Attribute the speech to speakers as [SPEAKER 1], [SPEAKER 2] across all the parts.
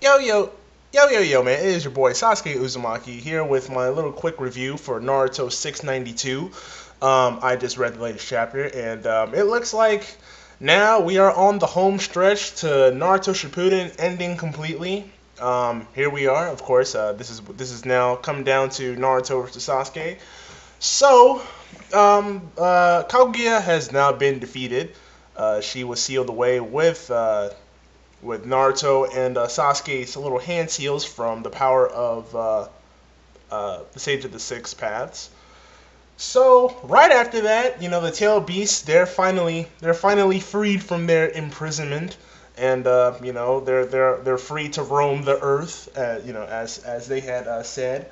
[SPEAKER 1] Yo, yo, yo, man, it is your boy Sasuke Uzumaki here with my little quick review for Naruto 692. I just read the latest chapter, and it looks like now we are on the home stretch to Naruto Shippuden ending completely. Here we are, of course. This is now come down to Naruto versus Sasuke. So, Kaguya has now been defeated. She was sealed away with Naruto and Sasuke's little hand seals from the power of the Sage of the Six Paths. So right after that, the Tail Beasts they're finally freed from their imprisonment, and they're free to roam the earth, as they had said.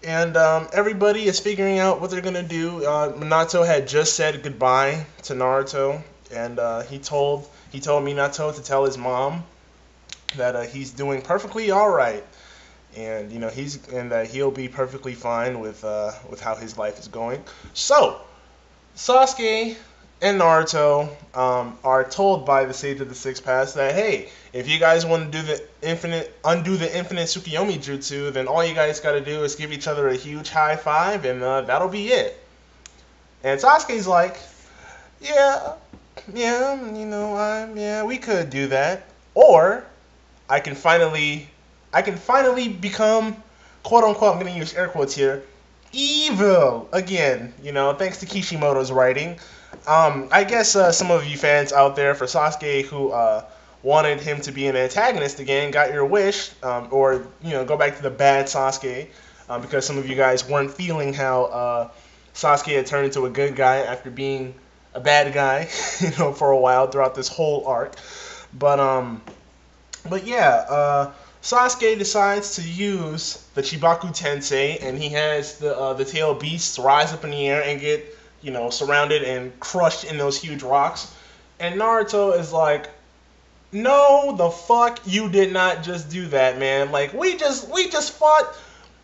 [SPEAKER 1] And everybody is figuring out what they're gonna do. Minato had just said goodbye to Naruto, and he told Minato to tell his mom that he's doing perfectly all right, and that he'll be perfectly fine with how his life is going. So Sasuke and Naruto are told by the Sage of the Six Paths that, hey, if you guys want to undo the infinite Tsukiyomi Jutsu, then all you guys got to do is give each other a huge high five, and that'll be it. And Sasuke's like, yeah, yeah, we could do that, or I can finally become, quote unquote, I'm gonna use air quotes here, evil again. Thanks to Kishimoto's writing. I guess some of you fans out there for Sasuke who wanted him to be an antagonist again got your wish, or go back to the bad Sasuke, because some of you guys weren't feeling how Sasuke had turned into a good guy after being a bad guy, for a while throughout this whole arc. But yeah, Sasuke decides to use the Chibaku Tensei, and he has the tail beasts rise up in the air and get surrounded and crushed in those huge rocks. And Naruto is like, no, the fuck, you did not just do that, man. Like we just fought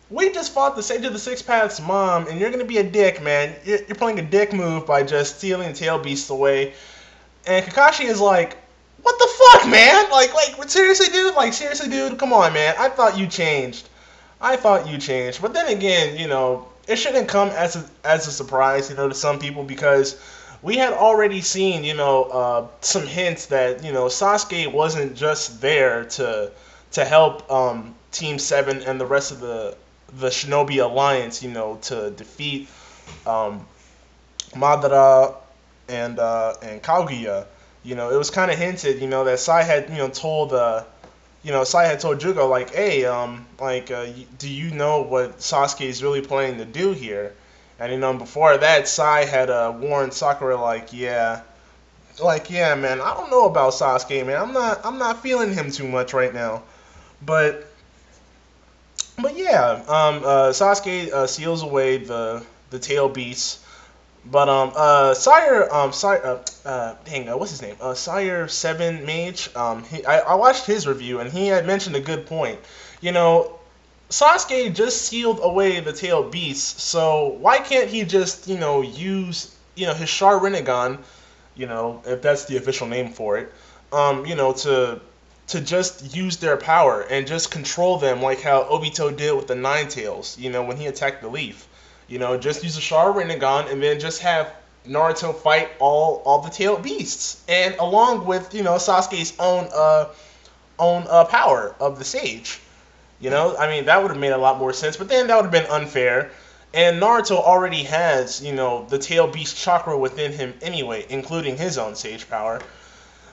[SPEAKER 1] the Sage of the Six Paths mom, and you're gonna be a dick, man. You're playing a dick move by just stealing the tail beasts away. And Kakashi is like, what the fuck, man? Like, seriously, dude? Like, seriously, dude? Come on, man. I thought you changed. But then again, it shouldn't come as a surprise, to some people, because we had already seen, some hints that, Sasuke wasn't just there to help Team 7 and the rest of the Shinobi Alliance, to defeat Madara and Kaguya. It was kind of hinted, that Sai had, told Jugo, like, hey, do you know what Sasuke is really planning to do here? And, before that, Sai had warned Sakura, yeah, man, I don't know about Sasuke, man. I'm not feeling him too much right now. But yeah, Sasuke seals away the tail beasts. But what's his name? Sire 7 Mage. I watched his review, and he had mentioned a good point. Sasuke just sealed away the tail beasts, so why can't he just use his Sharingan, if that's the official name for it, to just use their power and just control them like how Obito did with the Nine Tails, when he attacked the Leaf. Just use a Sharingan and then just have Naruto fight all the tail beasts, and along with Sasuke's own power of the Sage. That would have made a lot more sense, but then that would have been unfair. And Naruto already has the tail beast chakra within him anyway, including his own Sage power.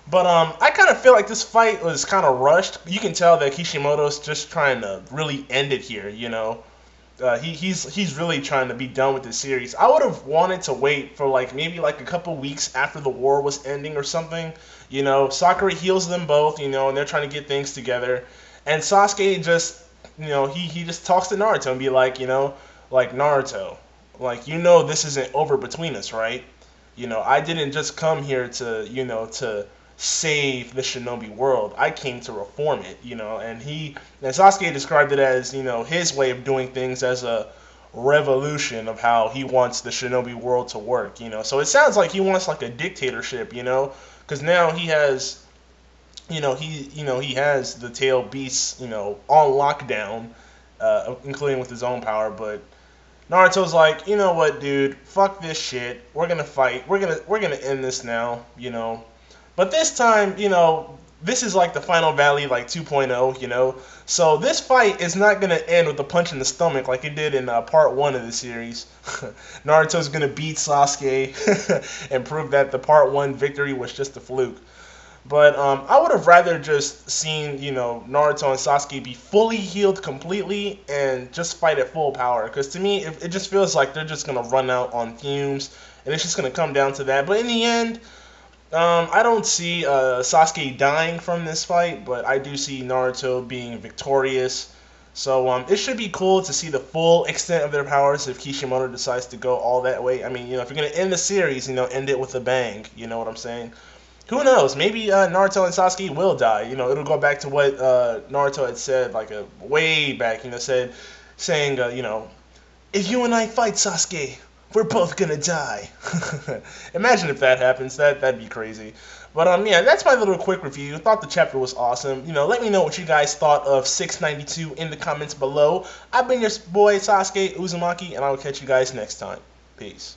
[SPEAKER 1] But I kind of feel like this fight was kind of rushed. You can tell that Kishimoto's just trying to really end it here. He's really trying to be done with this series. I would have wanted to wait for maybe a couple weeks after the war was ending or something. Sakura heals them both, and they're trying to get things together. And Sasuke just, he just talks to Naruto and be like, Naruto, this isn't over between us, right? I didn't just come here to save the Shinobi world. I came to reform it, and Sasuke described it as, his way of doing things as a revolution of how he wants the Shinobi world to work, So it sounds like he wants a dictatorship, because now he has he has the tail beasts, on lockdown, including with his own power. But Naruto's like, you know what, dude, fuck this shit. We're gonna fight. We're gonna end this now, But this time, this is like the Final Valley like 2.0. So this fight is not gonna end with a punch in the stomach like it did in part one of the series. Naruto's gonna beat Sasuke and prove that the part one victory was just a fluke. But I would have rather just seen, Naruto and Sasuke be fully healed completely and just fight at full power. Because to me, it just feels like they're just going to run out on fumes. And it's just going to come down to that. But in the end, I don't see Sasuke dying from this fight. But I do see Naruto being victorious. So it should be cool to see the full extent of their powers if Kishimoto decides to go all that way. I mean, if you're going to end the series, end it with a bang. You know what I'm saying? Who knows? Maybe Naruto and Sasuke will die. It'll go back to what Naruto had said, like way back. Saying, if you and I fight Sasuke, we're both gonna die. Imagine if that happens. That'd be crazy. But yeah, that's my little quick review. Thought the chapter was awesome. Let me know what you guys thought of 692 in the comments below. I've been your boy Sasuke Uzumaki, and I will catch you guys next time. Peace.